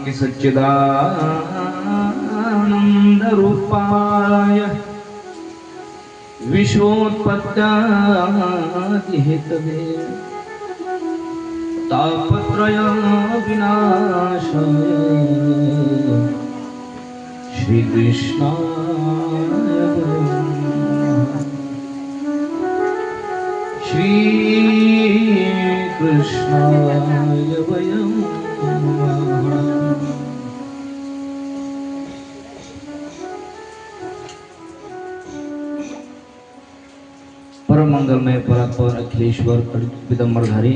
की सच्चिदानंद रूपाय विश्वोत्पत्त्यादि हेतवे तापत्रय विनाशाय श्री कृष्णाय श्री कृष्णाय वयं परम मंगलमय परात्पर अखिलेश्वर पिदंबरधारी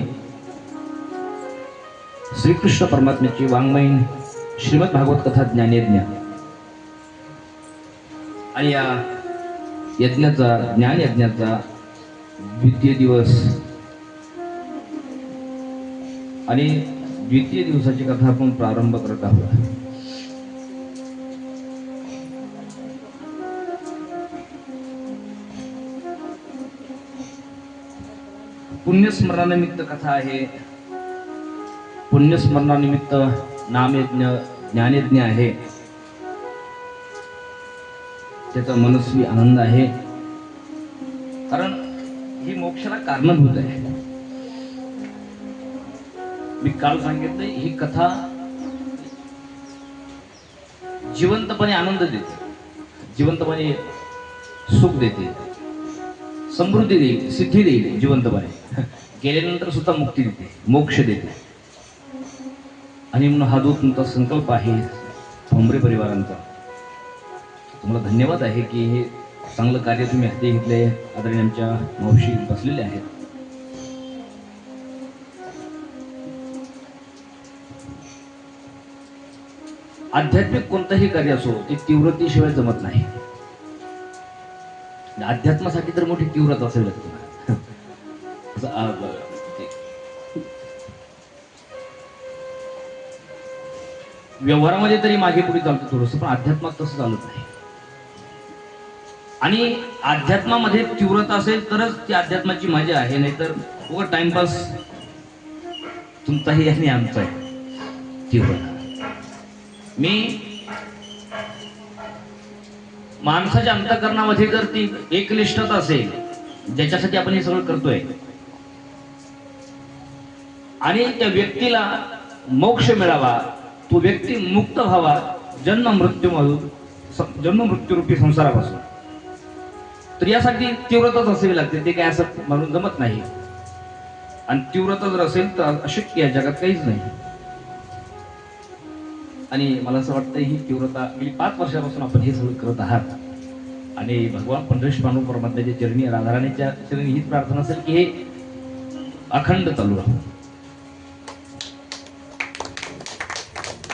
श्री कृष्ण परमात्म्याची वाङ्मयीन श्रीमद भागवत कथा ज्ञानयज्ञ आणि या यज्ञाचा ज्ञान यज्ञाचा द्वितीय दिवस आणि द्वितीय दिवसाची कथा आपण प्रारंभ करत आहोत. पुण्यस्मरणानिमित्त कथा आहे. पुण्यस्मरणानिमित्त नामयज्ञ ज्ञानयज्ञ आहे. त्याचा मनस्वी आनंद आहे, कारण ही मोक्षाला कारणभूत आहे. मी काल सांगितलं, ही कथा जिवंतपणे आनंद देते, जिवंतपणे सुख देते, समृद्धी देईल, सिद्धी देईल. जिवंतपणे गेल्यानंतर सुद्धा मुक्ती देते, मोक्ष देते. आणि म्हणून हा जो तुमचा संकल्प आहे ठोंबरे परिवारांचा, तुम्हाला धन्यवाद आहे की हे चांगलं कार्य तुम्ही हाती घेतले. आदरणीय आमच्या मावशी बसलेले आहेत. आध्यात्मिक कोणतंही कार्य असो ते तीव्रतेशिवाय जमत नाही. अध्यात्मासाठी तर मोठी तीव्रता असेल लागते. व्यवहारामध्ये तरी मागे पुढे चालतं थोडंसं, पण अध्यात्मात तसं चालत नाही. आणि अध्यात्मामध्ये तीव्रता असेल तरच ती अध्यात्माची मजा आहे, नाहीतर उगा टाइमपास तुमचाही आणि आमचा आहे. तीव्रता मी माणसाच्या अंतःकरणामध्ये जर ती एकनिष्ठता असेल, ज्याच्यासाठी आपण हे सगळं करतोय, आणि त्या व्यक्तीला मोक्ष मिळावा, तो व्यक्ती मुक्त व्हावा जन्म मृत्यू रूपी संसारापासून, तर यासाठी तीव्रताच असावी लागते. ते काय असं म्हणून जमत नाही. आणि तीव्रता जर असेल तर अशक्य आहे, जगात काहीच नाही. आणि मला असं वाटतं ही तीव्रता गेली 5 वर्षापासून आपण हे सगळं करत आहात. आणि भगवान पंढरीश पांडू परमात्म्याच्या चरणी, राधाराणीच्या चरणी हीच प्रार्थना असेल की हे अखंड चालू राहू.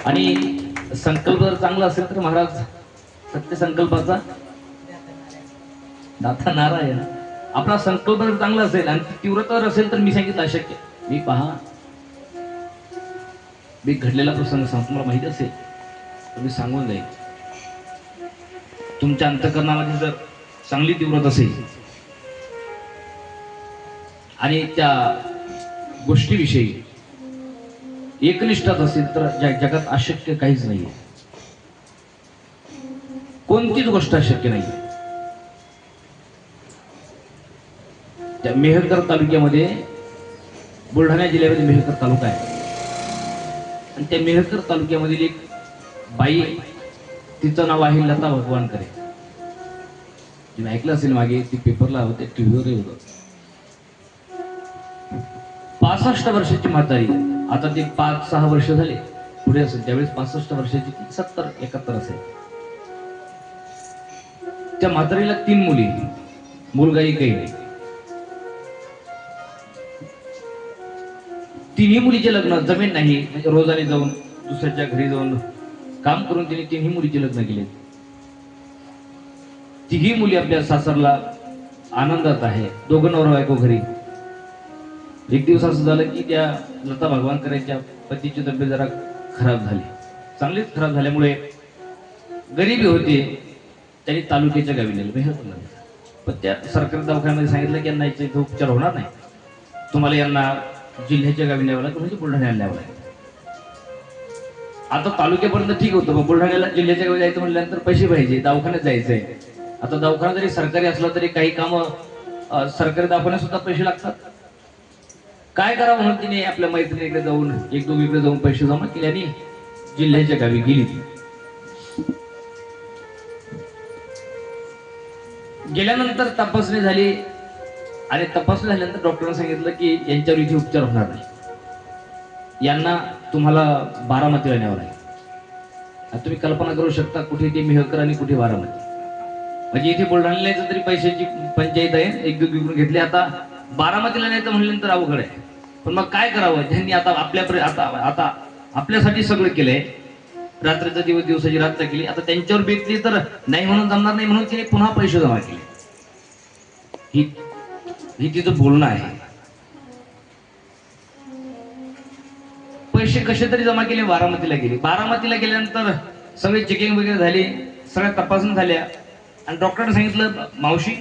आणि संकल्प जर चांगला असेल तर महाराज सत्य संकल्पाचा दाता नारायण. आपला संकल्प जर चांगला असेल आणि तीव्रता जर असेल तर मी सांगितलं अशक्य. मी पहा, मी घडलेला प्रसंग तुम्हाला माहिती असेल तर मी सांगून जाईल. तुमच्या अंतःकरणामध्ये जर चांगली तीव्रता असेल आणि त्या गोष्टीविषयी एकनिष्ठात असेल तर जगात अशक्य काहीच नाहीये. कोणतीच गोष्ट अशक्य नाही. त्या मेहकर तालुक्यामध्ये, बुलढाणा जिल्ह्यामध्ये मेहकर तालुका आहे, आणि त्या मेहकर तालुक्यामधील एक बाई, तिचं नाव आहे लता भगवानकरे. तुम्ही ऐकलं असेल, मागे ती पेपरला होते, टीव्हीवरही होतं. 65 वर्षाची म्हातारी. आता ते 5-6 वर्ष झाले पुढे असेल, त्यावेळेस 65 वर्षाची, 70-71 असेल. त्या म्हातारीला 3 मुली, मुलगा एकही नाही. तिन्ही मुलीचे लग्न, जमीन नाही म्हणजे रोजाने जाऊन दुसऱ्याच्या घरी जाऊन काम करून तिने 3ही मुलीचे लग्न केले. तिघी मुली आपल्या सासरला आनंदात आहे. 2 नवरा बायको घरी. एक दिवस असं झालं की त्या लता भगवानकरांच्या पतीची तब्येत जरा खराब झाली, चांगलीच खराब झाल्यामुळे गरिबी होती. त्यांनी तालुक्याच्या गावी नेलं, मेहरला. पण त्या सरकारी दवाखान्यामध्ये सांगितलं की यांना इथे उपचार होणार नाही, तुम्हाला यांना जिल्ह्याच्या गावी न्यावं लागेल, म्हणजे बुलढाण्याला न्यावं लागेल. आता तालुक्यापर्यंत ठीक होतं, मग बुलढाण्याला जिल्ह्याच्या जायचं म्हटल्यानंतर पैसे पाहिजे, दवाखान्यात जायचंय. आता दवाखाना जरी सरकारी असला तरी काही कामं सरकारी दवाखान्यात सुद्धा पैसे लागतात. काय करावं म्हणून तिने आपल्या मैत्रिणीकडे जाऊन एक दोघीकडे जाऊन पैसे जमा केले आणि जिल्ह्याच्या गावी गेली. गेल्यानंतर तपासणी झाली आणि तपासणी झाल्यानंतर डॉक्टरांनी सांगितलं की यांच्यावर इथे उपचार होणार नाही, यांना तुम्हाला बारामतीला न्यावं लागेल. आता तुम्ही कल्पना करू शकता कुठे ते मेहकर आणि कुठे बारामती. म्हणजे इथे बुलढाण्याला यायचं तरी पैशाची पंचायत आहे, एक दोघी विकून घेतली. आता बारामतीला न्यायचं म्हटल्यानंतर अवघड आहे. पण मग काय करावं, ज्यांनी आता आता आपल्यासाठी सगळं केलंय, रात्रीचा दिवस दिवसाची रात्र केली, आता त्यांच्यावर बेतली तर नाही म्हणून जमणार नाही, म्हणून तिने पुन्हा पैसे जमा केले. ही तिचं बोलणं आहे. पैसे कसे तरी जमा केले, बारामतीला गेले. बारामतीला गेल्यानंतर सगळे चेकिंग वगैरे झाली, सगळ्या तपासणी झाल्या आणि डॉक्टरने सांगितलं मावशी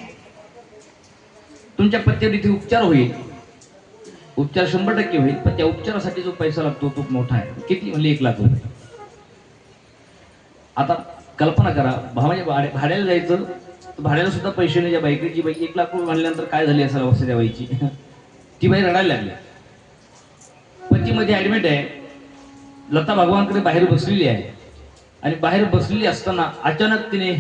तुमच्या पत्त्यावर इथे उपचार होईल, उपचार 100% होईल, पण त्या उपचारासाठी जो पैसा लागतो तो मोठा आहे. किती म्हणले? 1 लाख रुपये. आता कल्पना करा, भाड्याला जायचं तर भाड्याला सुद्धा पैसे नाही. ज्या बाईकडची बाई 1 लाख रुपये म्हणल्यानंतर काय झाली असेल अवस्था त्या बाईची. ती बाई रडायला लागली. पतीमध्ये ऍडमिट आहे, लता भगवानकडे बाहेर बसलेली आहे आणि बाहेर बसलेली असताना अचानक तिने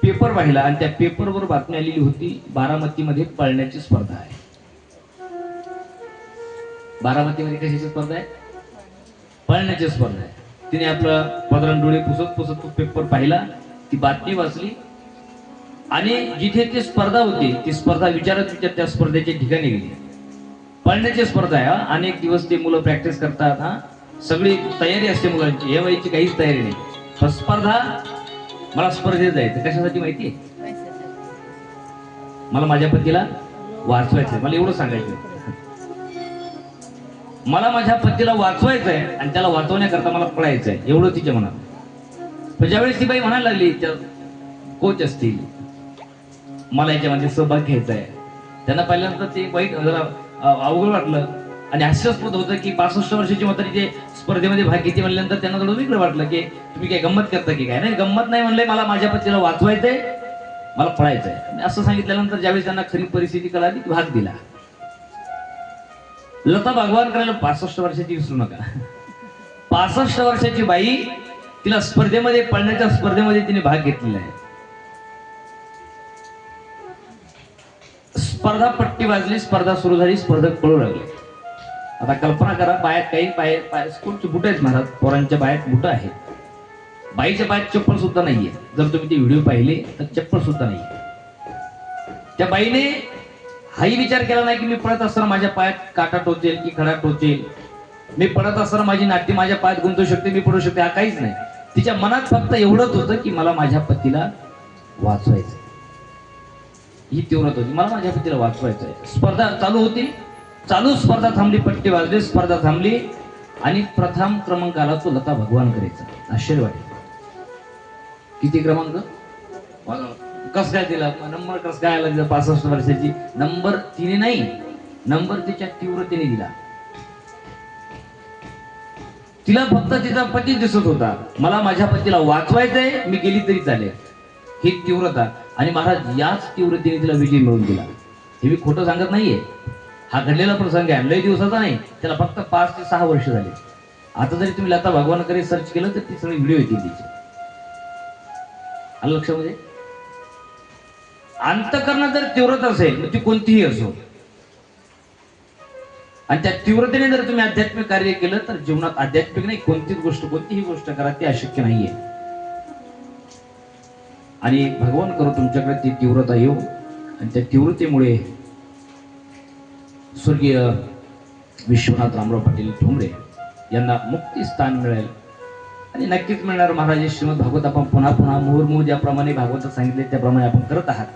पेपर पाहिला आणि त्या पेपरवर बातमी आलेली होती बारामतीमध्ये पळण्याची स्पर्धा आहे. बारामतीमध्ये कशाची स्पर्धा आहे? पळण्याची स्पर्धा आहे. तिने आपलं पदरान डोळे पुसत तो पेपर पाहिला, ती बातमी वाचली आणि जिथे ती स्पर्धा होती ती स्पर्धा विचारत त्या स्पर्धेच्या ठिकाणी गेली. पळण्याची स्पर्धा आहे. अनेक दिवस ते मुलं प्रॅक्टिस करतात, सगळी तयारी असते मुलांची, या वयाची काहीच तयारी नाही. स्पर्धा मला स्पर्धेत जायचं कशासाठी माहितीये? मला माझ्या पतीला वाचवायचंय. मला एवढं सांगायचं, मला माझ्या पतीला वाचवायचंय आणि त्याला वाचवण्याकरता मला पळायचंय, एवढं तिच्या मनात. पण ज्यावेळेस ती बाई म्हणायला लागली, कोच असतील, मला याच्यामध्ये सहभाग घ्यायचा आहे, त्यांना पहिल्यांदा ते वाईट जरा अवघड वाटलं आणि हास्यास्पद होतं की 65 वर्षाची म्हातारी जे स्पर्धेमध्ये भाग घेते म्हणल्यानंतर त्यांना थोडं वेगळं वाटलं की तुम्ही काय गंमत करता की काय. नाही, गंमत नाही म्हणलंय, मला माझ्या पतीला वाचवायचंय, मला पळायचंय असं सांगितल्यानंतर ज्यावेळेस त्यांना खरी परिस्थिती कळाली भाग दिला. लता भगवान करायला 65 वर्षाची विसरू नका. 65 वर्षाची बाई, तिला स्पर्धेमध्ये पळण्याच्या स्पर्धेमध्ये तिने भाग घेतलेला आहे. स्पर्धा पट्टी वाजली, स्पर्धा सुरू झाली, स्पर्धक पळू लागले. आता कल्पना करा, पायात काही पाय स्कूलचे बुट आहेत महाराज, पोरांच्या पायात बुट आहेत, बाईच्या पायात चप्पल सुद्धा नाहीये. जर तुम्ही ते व्हिडिओ पाहिले तर चप्पल सुद्धा नाहीये. त्या बाईने हाही विचार केला नाही की मी पळत असताना माझ्या पायात काटा टोचेल की खडा टोचेल, मी पळत असताना माझी नाटी माझ्या पायात गुंतू शकते, मी पडू शकते, हा काहीच नाही. तिच्या मनात फक्त एवढंच होतं की मला माझ्या पतीला वाचवायचं. ही तीव्रता होती, मला माझ्या पतीला वाचवायचं आहे. स्पर्धा चालू होती, चालू स्पर्धा थांबली, पट्टी वाजली, स्पर्धा थांबली आणि प्रथम क्रमांकाला तो लता भगवान करायचा. आश्चर्य वाटेल. किती क्रमांक? कस काय दिला नंबर? कस काय आला? 65 वर्षाची नंबर तिने नाही, नंबर तिच्या तीव्रतेने दिला. तिला फक्त तिचा पती दिसत होता, मला माझ्या पतीला वाचवायचंय, मी गेली तरी चालेल, ही तीव्रता. आणि महाराज याच तीव्रतेने तिला विजय मिळवून दिला. हे मी खोटं सांगत नाहीये, हा घडलेला प्रसंग आहे, लय दिवसाचा नाही, त्याला फक्त 5 ते 6 वर्ष झाले. आता जरी तुम्ही लता भगवानकडे सर्च केलं तर ती सगळी व्हिडिओ येतील तिचे. आलं लक्षामध्ये? अंतःकरणात जर तीव्रता असेल मग ती कोणतीही असो, आणि त्या तीव्रतेने जर तुम्ही आध्यात्मिक कार्य केलं तर जीवनात आध्यात्मिक नाही कोणतीच गोष्ट, कोणतीही गोष्ट करा ती अशक्य नाहीये. आणि भगवान करो तुमच्याकडे ती तीव्रता येऊ आणि त्या तीव्रतेमुळे स्वर्गीय विश्वनाथ रामराव पाटील ठोंबरे यांना मुक्ती स्थान मिळेल आणि नक्कीच मिळणार. महाराज श्रीमद भागवत आपण पुन्हा पुन्हा मुहुर्मुहू ज्याप्रमाणे भागवत सांगितले त्याप्रमाणे आपण करत आहात.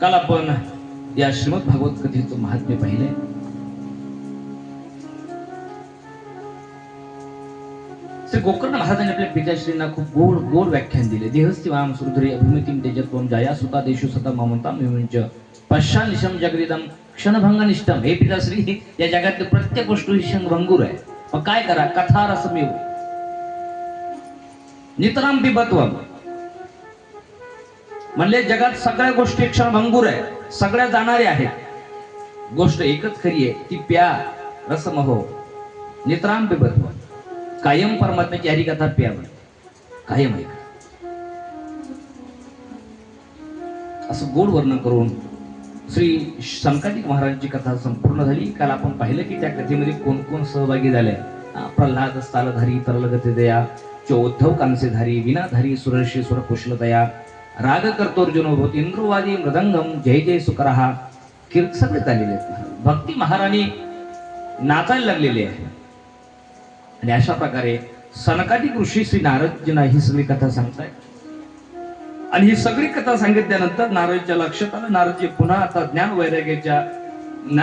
काल आपण या श्रीमद भागवत कथेचं महात्म्य पाहिले. श्री गोकर्ण महाराजांनी आपल्या पिताश्रींना खूप गोड गोड व्याख्यान दिले. देहस्ती वाम सुरधुरे अभिमतीम तेजत्वम जाया सुता देशु सता ममता मिमुंच पश्चानिशम जगरिदम क्षणभंगनिष्ठम. हे पिताश्री, या जगातली प्रत्येक गोष्ट ही क्षणभंगूर आहे. मग काय करा? कथा रसमेव नितराम पिबत्वम. म्हणले जगात सगळ्या गोष्टी क्षणभंगूर आहे, सगळ्या जाणाऱ्या आहेत. गोष्ट एकच खरी आहे, ती प्या रसमहो नितराम पिबत्वम. कायम परमात्म्याची हरिकथा प्यावं, कायम ऐका. असं गोड वर्णन करून श्री सनकादिक महाराजांची कथा संपूर्ण झाली. काल आपण पाहिलं की त्या कथेमध्ये कोण कोण सहभागी झाले. प्रल्हाद स्थालधारी तरलगती दया, चौद्धव कांसेधारी, विनाधारी सुरर्षी सुर कुशलतया, राग कर्तोर्जुन होत इंद्रवादी मृदंगम, जय जय सुकरहा. सगळे चाललेले आहेत. भक्ती महाराणी नाचायला लागलेली आहे. आणि अशा प्रकारे सनकादिक ऋषी श्री नारदजींना ही सगळी कथा सांगतायत. आणि ही सगळी कथा सांगितल्यानंतर नारदच्या लक्षात आलं. नारदजी पुन्हा आता ज्ञान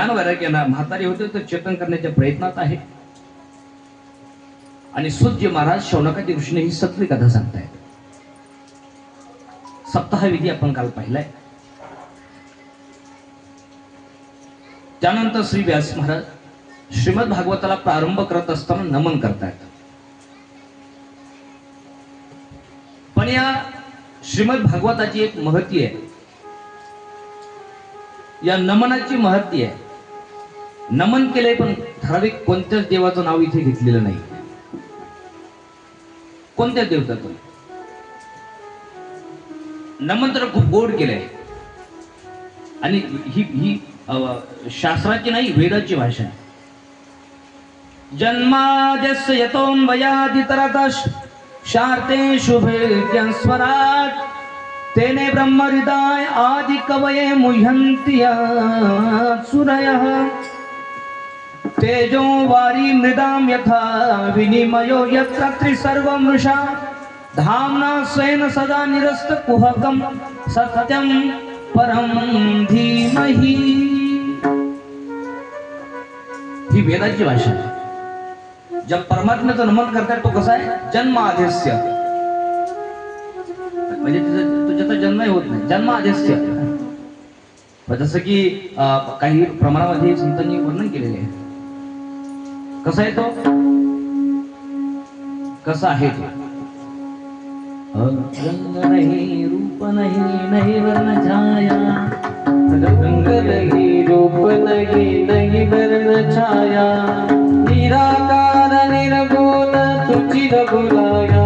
वैराग्यानं म्हातारे होते तर चेतन करण्याच्या प्रयत्नात आहे. आणि सूज्य महाराज शौनकादिक ऋषीने ही सगळी कथा सांगतायत. सप्ताह विधी आपण काल पाहिलाय. त्यानंतर श्री व्यास महाराज श्रीमद भागवताला प्रारंभ करत असताना नमन करतायत. पण या श्रीमद भागवताची एक महती आहे. या नमनाची महती आहे. नमन केलंय पण ठराविक कोणत्याच देवाचं नाव इथे घेतलेलं नाही. कोणत्या देवताचं नमन तर खूप गोड केलंय. आणि ही शास्त्राची नाही, वेदाची भाषा आहे. जन्माद्यस्य यतोऽन्वयादितरतश् शार्ते शुभे स्वराट, तेने ब्रह्म हृदय आदि कवये मुह्यन्ति सूरयः, तेजो वारी मृदां यथा विनिमयो यत्र त्रिसर्वमृषा, धाम्ना स्वेन सदा निरस्त कुहकं सत्यं परम धीमहि. ही वेदाची भाषा आहे. जब परमात्म्याचं नमन करतात तो कसा आहे? जन्माद्यस्य, म्हणजे तुझ्याचा जन्मही होत नाही. जन्माद्यस्य जसं की काही प्रमाणामध्ये संतांनी वर्णन केलेले आहे. कसा आहे तो? कसा आहे तो? रंग नहीं रूप नहीं नहीं वर्ण छाया, रंग नहीं रूप नहीं नहीं वर्ण छाया, निराकार निर्गुण तुझी रघुलाया,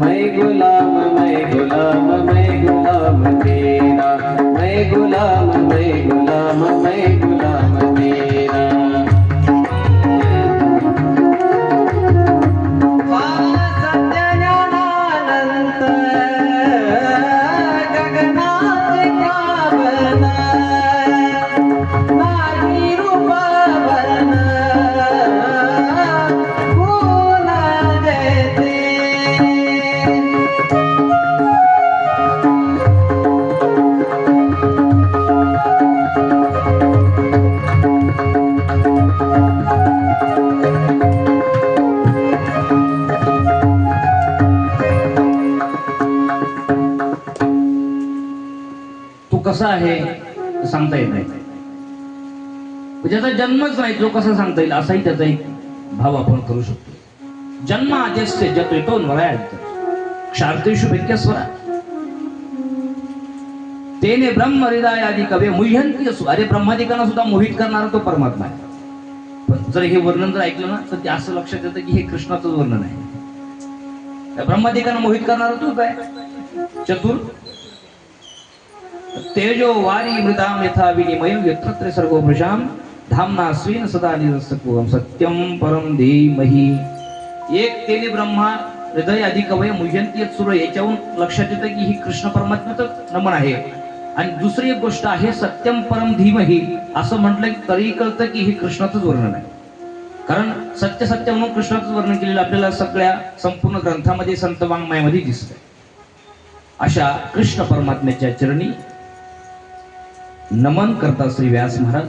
मैं गुलाम मैं गुलाम मैं गुलाम तेरा, मैं गुलाम मैं गुलाम मैं गुलाम तेरा. कसा आहे सांगता येत नाही. ज्याचा जन्मच नाही तो कसा सांगता येईल असाही त्याचा एक भाव आपण करू शकतो. जन्म आद्यस्य जतो येतो नवरायत क्षार्तेषु भिक्यस्वरा, तेने ब्रह्म हृदय आदि कवे मुह्यन्ति असु. अरे ब्रह्मादिकांना सुद्धा मोहित करणारा तो परमात्मा आहे. पण जर हे वर्णन जर ऐकलं ना तर ते असं लक्षात येतं की हे कृष्णाचं वर्णन आहे. ब्रह्मादिकांना मोहित करणारा तू काय? चतुर. तेजो वारी मृदाम यथा विनिमयो यत्र त्रिसर्गो मृषाम, धाम्ना स्वेन सदा निरस्तकुहकं सत्यं परम धीमहि. एक तेने ब्रह्मा हृदय आदि कवय मुह्यन्ति सूर. याच्याहून लक्षात येतं की ही कृष्ण परमात्म्याचं नमन आहे. आणि दुसरी एक गोष्ट आहे सत्यम परम धीमहि. असं म्हटलं तरी कळतं की हे कृष्णाचंच वर्णन आहे. कारण सत्य सत्य म्हणून कृष्णाचंच वर्णन केलेलं आपल्याला सगळ्या संपूर्ण ग्रंथामध्ये संत वाङ्मयामध्ये दिसतंय. अशा कृष्ण परमात्म्याच्या चरणी नमन करता श्री व्यास महाराज.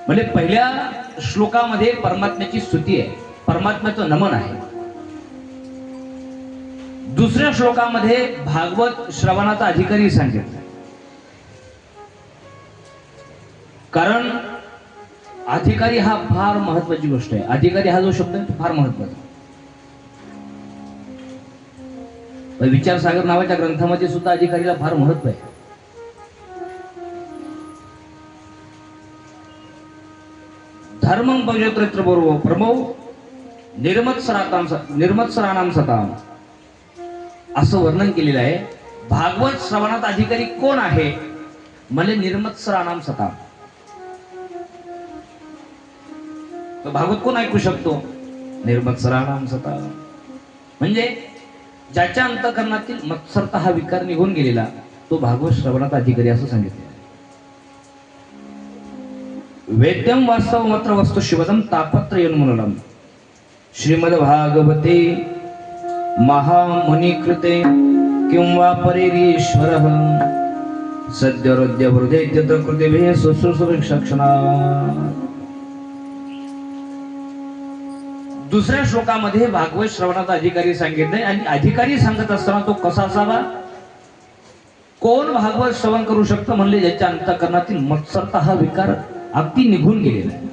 म्हणजे पहिल्या श्लोकामध्ये परमात्म्याची स्तुती आहे, परमात्म्याचं नमन आहे. दुसऱ्या श्लोकामध्ये भागवत श्रवणाचा अधिकारी सांगितलं. कारण अधिकारी हा फार महत्वाची गोष्ट आहे. अधिकारी हा जो शब्द आहे तो फार महत्वाचा. विचारसागर नावाच्या ग्रंथामध्ये सुद्धा अधिकारीला फार महत्व आहे. धर्मं भजत्रेत्र बरोबर प्रमो निर्मत्सराणाम सताम असं वर्णन केलेलं आहे. भागवत श्रवणात अधिकारी कोण आहे? म्हणजे निर्मत्सराणाम सताम. भागवत कोण ऐकू शकतो? निर्मत्सराणाम सताम म्हणजे ज्याच्या अंतःकरणातील मत्सरता हा विकार निघून गेलेला तो भागवत श्रवणात अधिकारी असं सांगितले. वेद्यम वास्तव मात्र वस्तु शिवदम तापत्रयोन्मूलनम श्रीमद भागवते महामुनिकृते किंवा परेरीश्वरः सद्योरोद्य वृद्धे कृतिभे सुश्रूषक्षणात्. दुसऱ्या श्लोकामध्ये भागवत श्रवणाचा अधिकारी सांगितले. आणि अधिकारी सांगत असताना तो कसा असावा? कोण भागवत श्रवण करू शकतं? म्हणले ज्याच्या अंतःकरणातील मत्सरता हा विकार अगदी निघून गेलेला आहे.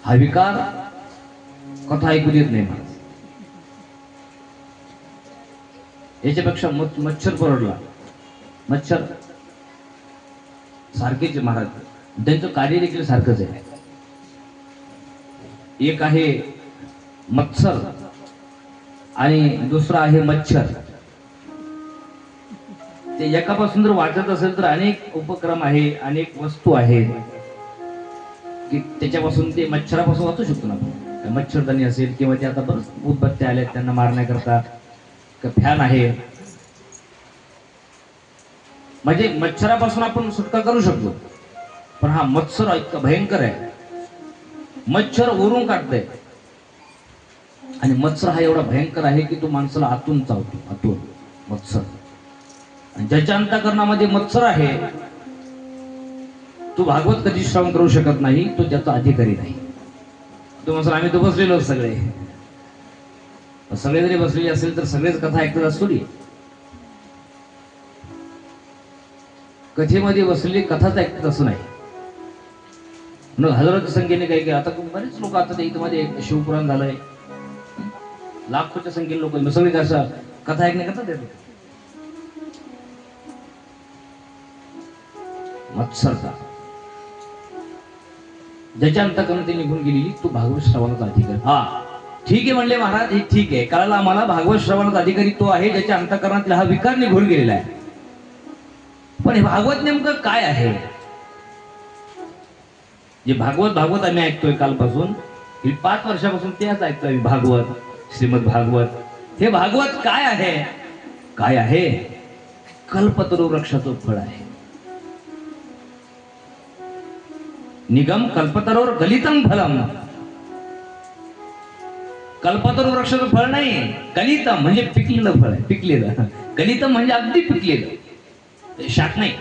हा विकार कथा ऐकू देत नाही महाराज. याच्यापेक्षा मच्छर परवडला. मच्छर सारखेच महाराज, त्यांचं कार्य देखील सारखंच आहे. एक आहे मत्सर आणि दुसरा आहे मच्छर. ते एकापासून जर वाचत असेल तर अनेक उपक्रम आहे, अनेक वस्तू आहेत की त्याच्यापासून ते मच्छरापासून वाचू शकतो ना आपण. मच्छरदाणी असेल किंवा ते आता बरंच उदबत्त्या आल्या त्यांना मारण्याकरता, फॅन आहे. म्हणजे मच्छरापासून आपण सुटका करू शकतो. पण हा मत्सर इतका भयंकर आहे. मच्छर ओरून काढतंय आणि मत्सर हा एवढा भयंकर आहे की तो माणसाला आतून चावतो. आतून मत्सर. आणि ज्याच्या अंतःकरणामध्ये मत्सर आहे तो भागवत कधी श्रवण करू शकत नाही. तो त्याचा अधिकारी नाही. तो म्हणतो आम्ही तो बसलेलो सगळे जरी बसलेले असेल तर सगळेच कथा ऐकत असतो. कथेमध्ये बसलेली कथाच ऐकत असं नाही. हजारोच्या संख्येने काही काही आता बरेच लोक आता इथं मध्ये शिवपुराण झालंय. लाखोच्या संख्येने लोक सगळे कसं कथा ऐकण्याकरता देतो. मत्सरता ज्याच्या अंतःकरणात निघून गेलेली तो भागवत श्रवणाचा अधिकारी. हा ठीक आहे म्हणले महाराज, हे ठीक आहे. कारण आम्हाला भागवत श्रवणाचा अधिकारी तो आहे ज्याच्या अंतःकरणातील हा विकार निघून गेलेला आहे. पण हे भागवत नेमकं काय आहे? जे भागवत आम्ही ऐकतोय कालपासून, 5 वर्षापासून तेच ऐकतोय भागवत, श्रीमद भागवत. हे भागवत काय आहे? काय आहे? कल्पतरू वृक्षाचं फळ आहे. निगम कल्पतरोर गलितम फलम. कल्पतरू वृक्षाचं फळ नाही, गलितम म्हणजे पिकलेलं फळ आहे. पिकलेलं. गलितम म्हणजे अगदी पिकलेलं. शाक नाही,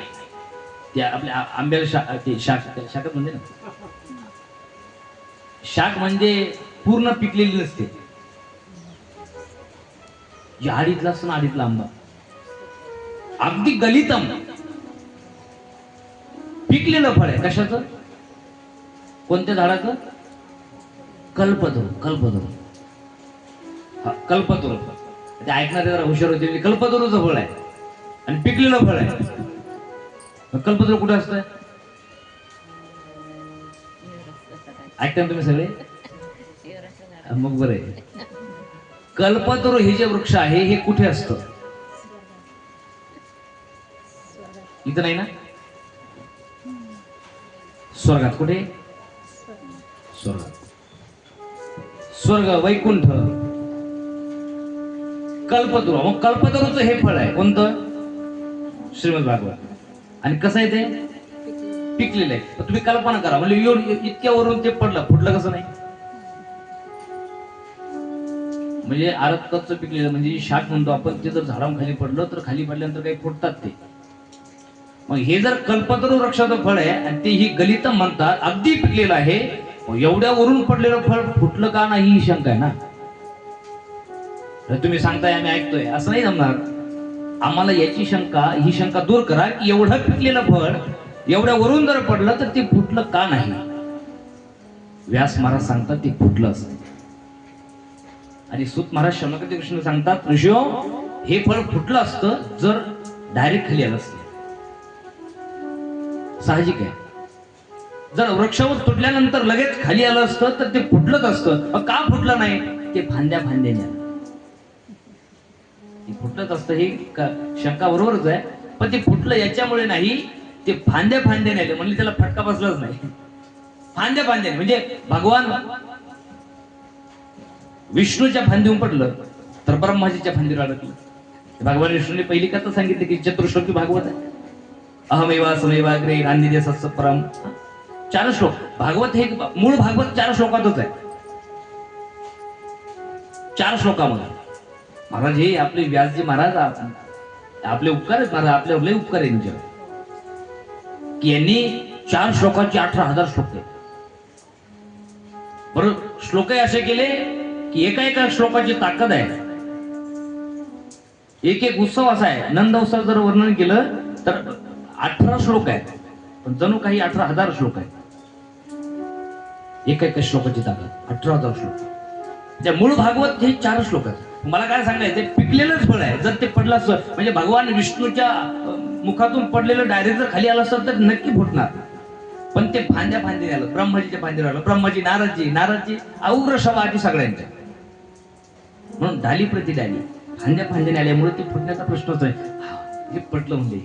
त्या आपल्या आंब्याला शाकच म्हणजे ना. शाक म्हणजे पूर्ण पिकलेली नसते. आडीतला असतो ना, आडीतला आंबा अगदी गलितम पिकलेलं फळ आहे. कशाचं? कोणत्या झाडाचं? कल्पतरू. कल्पतरू. हा कल्पतरू. ते ऐकणारे जरा हुशार होते. कल्पतरूचं फळ आहे आणि पिकलेलं फळ आहे. कल्पतरू कुठे असतं? ऐकता तुम्ही सगळे? मग बरं आहे. कल्पतरू हे जे वृक्ष आहे हे कुठे असतं? इथं नाही ना? स्वर्गात. कुठे? स्वर्गात. स्वर्ग, वैकुंठ, कल्पतरू. मग कल्पतरूचं हे फळ आहे कोणतं? श्रीमद भागवत. आणि कसं आहे ते? पिकलेलं आहे. तुम्ही कल्पना करा, म्हणजे इतक्या वरून ते पडलं, फुटलं कसं नाही? म्हणजे आरत कच्च पिकलेलं, म्हणजे शाक म्हणतो आपण, ते जर झाडाखाली पडलं तर खाली पडल्यानंतर काही फुटतात ते. मग हे जर कल्पतरू वृक्षाचं फळ आहे आणि ते ही गलितम म्हणतात, अगदी पिकलेलं आहे, एवढ्या वरून पडलेलं फळ फुटलं का नाही ही शंका आहे ना. तुम्ही सांगताय आम्ही ऐकतोय असं नाही जमणार. आम्हाला याची शंका, ही शंका दूर करा की एवढं पिकलेलं फळ एवढ्या वरून जर पडलं तर ते फुटलं का नाही. व्यास महाराज सांगतात ते फुटलं असतं. आणि सूत महाराज शौनकादी कृष्ण सांगतात ऋषियो हे फळ फुटलं असतं जर डायरेक्ट खाली आलं असतं. साहजिक आहे. जर वृक्षावर तुटल्यानंतर लगेच खाली आलं असतं तर ते फुटलंच असतं. का फुटलं नाही. ते फांद्या फांद्याने आलं. ते फुटलंच असतं. ही शंका बरोबरच आहे. पण ते फुटलं याच्यामुळे नाही, ते फांद्या फांद्याने आले म्हणजे त्याला फटका बसलाच नाही. फांद्या फांद्याने म्हणजे भगवान विष्णूच्या फांदीवर पडलं तर ब्रह्माजीच्या फांदीवर अडकलं. भगवान विष्णूने पहिली कथा सांगितली की चतुर्श्लोकी भागवत आहे. अहमेवा समेवाग्रे गांधी सत्स परम. 4 श्लोक. भागवत हे मूळ भागवत 4 श्लोकातच आहे. 4 श्लोकामध्ये महाराज हे आपले व्यासजी महाराज आपले उपकार आहेत. महाराज आपले लय उपकार आहे त्यांच्यावर की यांनी 4 श्लोकाचे 18,000 श्लोक केले. बरोबर श्लोकही असे केले की एका एका श्लोकाची ताकद आहे. एक एक उत्सव असा आहे. नंद उत्सव जर वर्णन केलं तर 18 श्लोक आहेत. पण जणू काही 18,000 श्लोक आहेत. एका एका श्लोकाची ताकद 18,000 श्लोक. त्या मूळ भागवत हे 4 श्लोक आहेत. मला काय सांगायचं ते पिकलेलंच फळ आहे. जर ते पडलं असतं म्हणजे भगवान विष्णूच्या मुखातून पडलेलं डायरेक्ट जर खाली आलं असतं तर नक्की फुटणार. पण ते फांद्या फांद्याने आलं. ब्रह्माजीच्या फांदीवर आलं. ब्रह्माजी नारदजी औग्र सभा आधी सगळ्यांच्या. म्हणून डाली प्रति डाली फांद्या फांद्याने आल्यामुळे ते फुटण्याचा प्रश्नच आहे. हे पटलं म्हणजे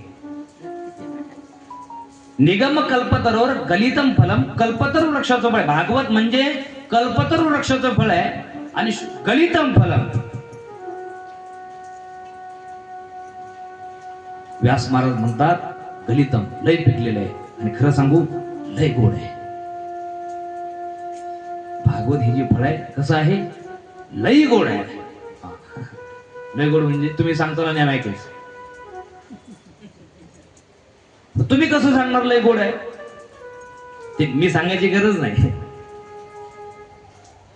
निगम कल्पतरोर गलितम फलम. कल्पतरू वृक्षाचं फळ भागवत म्हणजे कल्पतरू वृक्षाचं फळ आहे. आणि गलितम फलम. व्यास महाराज म्हणतात गलितम लय पिकलेलं आहे. आणि खरं सांगू लय गोड आहे. भागवत हे जे फळ आहे कसं आहे लय गोड आहे. लय गोड म्हणजे तुम्ही सांगतो ना ऐकायचं. तुम्ही कसं सांगणार लय गोड आहे. ते मी सांगायची गरज नाही.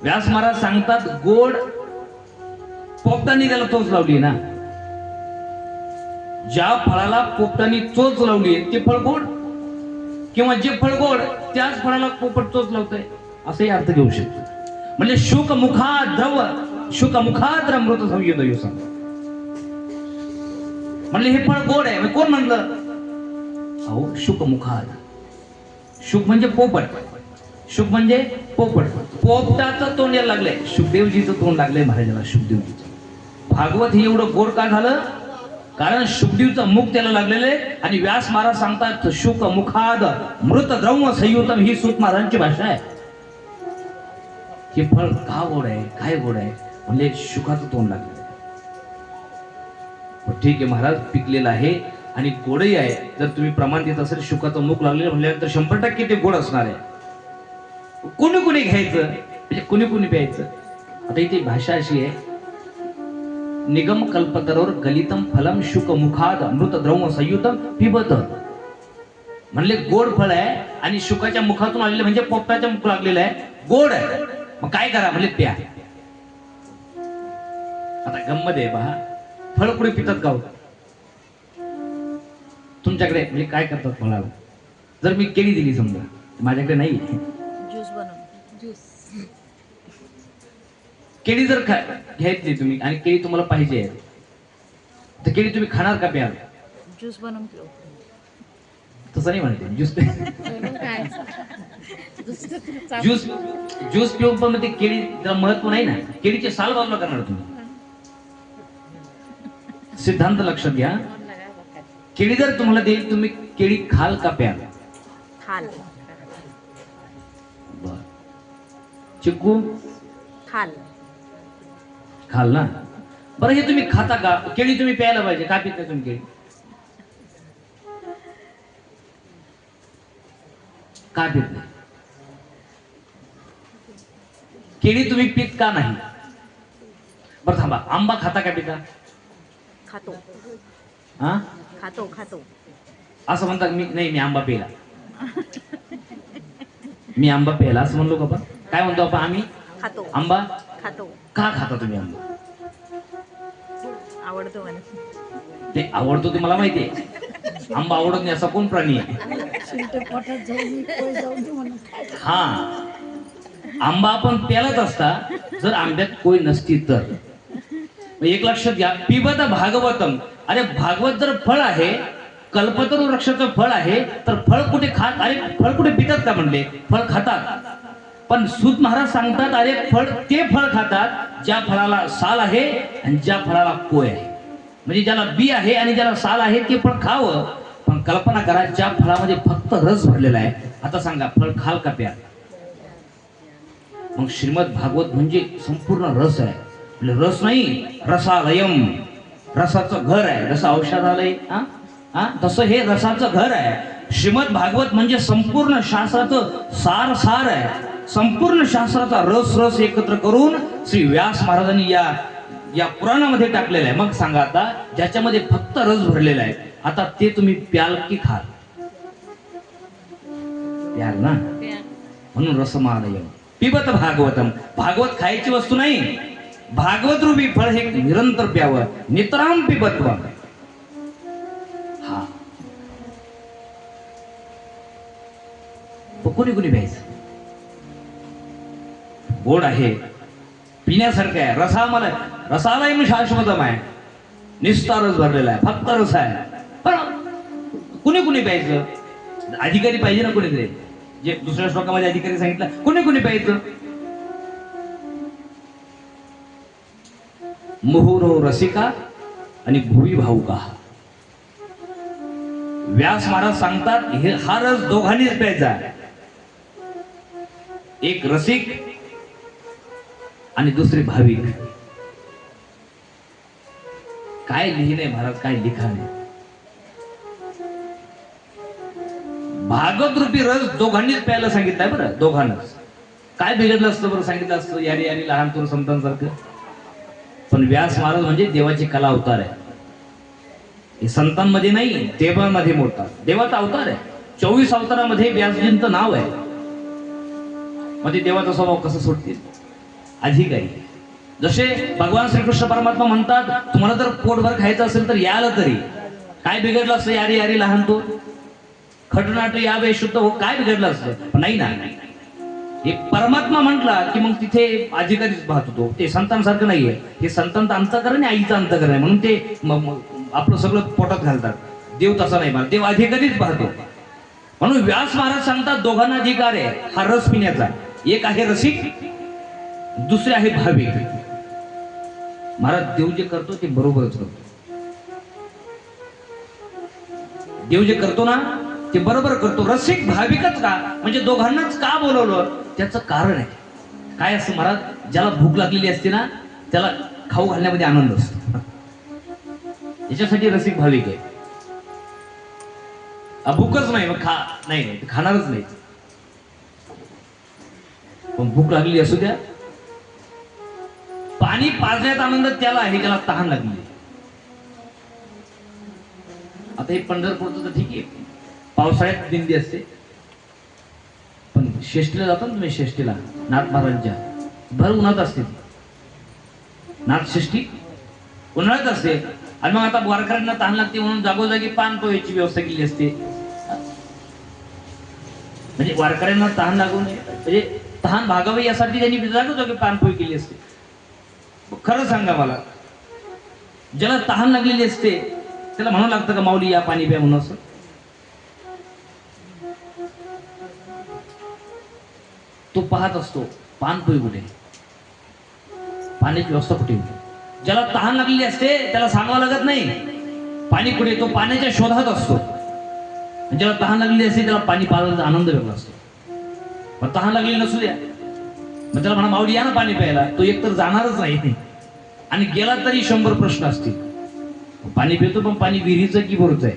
व्यास महाराज सांगतात गोड पोपटांनी त्याला चोच लावली ना. ज्या फळाला पोपटांनी चोच लावली ते फळ गोड किंवा जे फळ गोड त्याच फळाला पोपट चोच लावतोय असंही अर्थ घेऊ शकतो. म्हणजे शुकमुखाद्र अमृत संयुत म्हणले हे फळ गोड आहे. कोण म्हणलं अहो शुकमुखाद. शुक म्हणजे पोपट. शुक म्हणजे पोपट. पोपटाचं तोंड यायला लागलंय. शुकदेवजीचं तोंड लागलंय महाराजाला. शुकदेवजीचं भागवत हे एवढं गोड का झालं कारण शुकदेवचं मुख त्याला लागलेलं आहे. आणि व्यास महाराज सांगतात शुक मुखाद मृत द्रव्य संयुतम. ही सूत महाराजांची भाषा आहे. हे फळ का गोड आहे काय गोड आहे म्हणजे शुकाचं तोंड लागलेलं आहे. ठीक आहे महाराज पिकलेलं आहे आणि गोडही आहे. जर तुम्ही प्रमाण देत असेल शुकाचं मुख लागलेलं म्हणल्यानंतर 100% ते गोड असणार आहे. कोणी कोणी घ्यायचं म्हणजे कोणी कोणी प्यायचं. आता इथे भाषा अशी आहे निगम कल्पतरोर गलितम फलम शुक मुखाद अमृत द्रव्य संयुतम पिबत. म्हणले गोड फळ आहे आणि शुकाच्या मुखातून आलेलं म्हणजे पोपटाच्या मुख लागलेलं आहे गोड आहे. मग काय करा म्हणले प्या. आता गंमत आहे पहा फळ पुढे पितात का तुमच्याकडे म्हणजे काय करतात फळाला. जर मी केळी दिली समजा माझ्याकडे नाही ज्यूस बनव. ज्यूस केळी जर घ्यायची तुम्ही आणि केळी तुम्हाला पाहिजे तर केळी तुम्ही खाणार का प्याल. ज्यूस बनवून पिऊ. तसं नाही म्हणते ज्यूस ज्यूस ज्यूस पिऊन पण ते केळी महत्व नाही ना. केळीचे साल बाजूला करणार तुम्ही. सिद्धांत लक्षात घ्या. केळी जर तुम्हाला देईल तुम्ही केळी खाल का प्याल. खाल. बर चिक्कू खाल. खाल ना. बरं हे तुम्ही खाता का. केळी तुम्ही प्यायला पाहिजे का पित नाही तुम्ही केळी. का पित नाही. केळी तुम्ही पित का नाही. बरं थांबा आंबा खाता का पिता. खातो. हा खातो खातो. असं म्हणतात मी आंबा पेला. मी आंबा पेला असं म्हणलो का आपण. काय म्हणतो आपण आम्ही खातो. आंबा खातो. का खाता तुम्ही आंबा. आवडतो मला. ते आवडतो ते मला माहिती आहे. आंबा आवडत नाही असा कोण प्राणी आहे? हा, आंबा आपण प्यालाच असता जर आंब्यात कोय नसती तर. मग एक लक्षात घ्या, पिबत भागवतम. अरे भागवत जर फळ आहे, कल्पतरू वृक्षाचं फळ आहे, तर फळ कुठे खात? अरे फळ कुठे पितात का म्हणले? फळ खातात. पण सूत महाराज सांगतात, अरे फळ ते फळ खातात ज्या फळाला साल आहे आणि ज्या फळाला कोय आहे. म्हणजे ज्याला बी आहे आणि ज्याला साल आहे ते फळ खावं. पण कल्पना करा, ज्या फळामध्ये फक्त रस भरलेला आहे, आता सांगा फळ खाल का प्या? मग श्रीमद भागवत म्हणजे संपूर्ण रस आहे. म्हणजे रस नाही, रसालयम, रसाचं घर आहे. जसं औषधालय तसं हे रसाचं घर आहे. श्रीमद भागवत म्हणजे संपूर्ण शास्त्राचं सार आहे. संपूर्ण शास्त्राचा रस एकत्र करून श्री व्यास महाराजांनी या पुराणामध्ये टाकलेलं आहे. मग सांगा आता, ज्याच्यामध्ये फक्त रस भरलेला आहे, आता ते तुम्ही प्याल की खाल? प्याल ना. म्हणून रसमालयम पिबत भागवतम. भागवत खायची वस्तू नाही, भागवत रूपी फळ हे निरंतर प्यावं. नितराम पिबत्व. हा, कोणी प्यायचं? गोड आहे, पिण्यासारखं आहे, रसालय शाश्वतम आहे, निस्ता रस भरलेला आहे, फक्त रस आहे. पण कुणी प्यायचं? अधिकारी पाहिजे ना कोणीतरी. जे दुसऱ्या श्लोकामध्ये अधिकारी सांगितलं, कुणी प्यायचं? मुहुरो रसिका आणि भुवी भाऊका. व्यास महाराज सांगतात, हा रस दोघांनीच प्यायचा. एक रसिक आणि दुसरे भाविक. काय लिहिले महाराज, काय लिखाण आहे. भागवत रूपी रस दोघांनीच प्यायला सांगितलंय बरं, दोघांनाच. काय बिघडलं असतं बरं? सांगितलं असतं यारी लहान थोर संतांसारखं. पण व्यास महाराज म्हणजे देवाची कला अवतार आहे. हे संतांमध्ये नाही, देवांमध्ये मोठा देवाचा अवतार आहे. 24 अवतारामध्ये व्यासजींचं नाव आहे. मध्ये देवाचा स्वभाव कसं सोडतील? अधिकारी. जसे भगवान श्रीकृष्ण परमात्मा म्हणतात, तुम्हाला जर पोटभर खायचं असेल तर याल तरी. काय बिघडलं असतं? यारी लहान तो खटनाट यावे शुद्ध हो, काय बिघडलं असतं? पण नाही ना, हे परमात्मा म्हटला की मग तिथे अधिकारीच पाहत होतो. ते संतांसारखं नाहीये. हे संतांचं अंतःकरण आहे, आईचं अंतःकरण आहे, म्हणून ते आपलं सगळं पोटात घालतात. देव तसा नाही, देव अधिकारीच पाहतो. म्हणून व्यास महाराज सांगतात, दोघांना अधिकार आहे हा रस पिण्याचा. एक आहे रसिक, दुसरे आहे भाविक. महाराज देव जे करतो ते बरोबरच करतो. देव जे करतो ना ते बरोबर करतो. रसिक भाविकच का? म्हणजे दोघांनाच का बोलवलं? त्याचं कारण आहे. काय असतं महाराज, ज्याला भूक लागलेली असते ना त्याला खाऊ घालण्यामध्ये आनंद असतो. याच्यासाठी रसिक भाविक आहे. भूकच नाही, मग नाही खाणारच नाही. पण भूक लागली असू द्या, पाणी पाजण्यात आनंद त्याला आहे ज्याला तहान लागली. आता हे पंढरपूरचं तर ठीक आहे, पावसाळ्यात दिंडी असते. पण शेष्टीला जाता ना तुम्ही, शेष्टीला नाथ महाराजांच्या भर उन्हात असते. नाथ षष्ठी उन्हाळ्यात असते. आणि मग आता वारकऱ्यांना तहान लागते म्हणून जागोजागी पान पोह्याची व्यवस्था केली असते. म्हणजे वारकऱ्यांना तहान लागू नये, म्हणजे तहान भागावी यासाठी त्यांनी जागोजागी पान पोहे केली असते. खरं सांगा मला, ज्याला तहान लागलेली असते त्याला म्हणावं लागतं का माऊली या पाणी प्या म्हणून? असं तो पाहत असतो पानपोई कुठे, पाण्याची व्यवस्था कुठे. ज्याला तहान लागलेली असते त्याला सांगावं लागत नाही पाणी कुठे, तो पाण्याच्या शोधात असतो. ज्याला तहान लागलेली असते त्याला पाणी पाजायचा आनंद वेगळा असतो. पण तहान लागलेली नसू द्या, मग त्याला म्हणा माऊली या ना पाणी प्यायला, तो एकतर जाणारच नाही. आणि गेला तरी 100 प्रश्न असतील. पाणी पितो पण पाणी विहिरीचं की बोरचं आहे?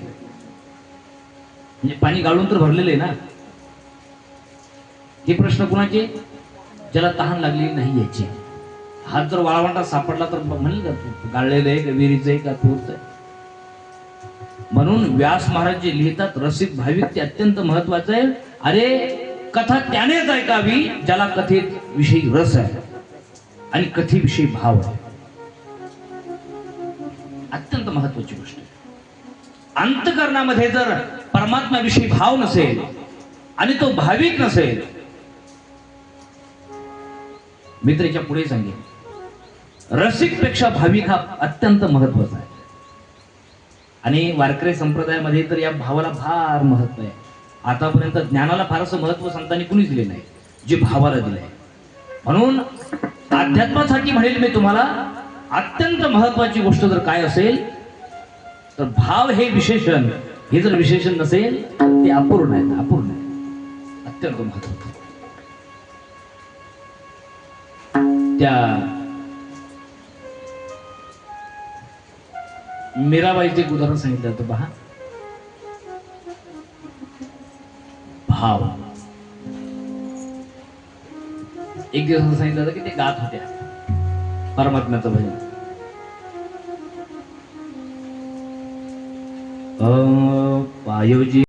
म्हणजे पाणी गाळून तर भरलेलं आहे ना. हे प्रश्न कुणाचे? ज्याला तहान लागलेली नाही याची. हात जर वाळवंटात सापडला तर म्हणेल का गाळलेलं आहे का विहिरीचं आहे का बोरचं आहे? म्हणून व्यास महाराज जे लिहितात रसिक भाविक ते अत्यंत महत्वाचं आहे. अरे कथा त्यानेच ऐकावी ज्याला कथेत विषयी रस आहे आणि कथेविषयी भाव आहे. अंतकरणामध्ये जर परमात्म्याविषयी भाव नसेल आणि तो भाविक नसेल, मित्राच्या पुढे सांगेल रसिक पेक्षा भाविक हा अत्यंत महत्वाचा आहे. आणि वारकरी संप्रदायामध्ये तर या भावाला फार महत्व आहे. आतापर्यंत ज्ञानाला फारसं महत्व संतांनी कुणीच दिले नाही, जे भावाला दिलंय. म्हणून अध्यात्मासाठी म्हणेल मी तुम्हाला, अत्यंत महत्वाची गोष्ट जर काय असेल तर भाव हे विशेषण. हे जर विशेषण नसेल ते अपूर्ण आहे, अपूर्ण आहे, अत्यंत महत्वाचं. त्या मीराबाईचे एक उदाहरण सांगितलं होतं पहा. भाव. एक दिवस सांगितलं होतं की ते गात होत्या परमात्म्याचं भजन. पायोजी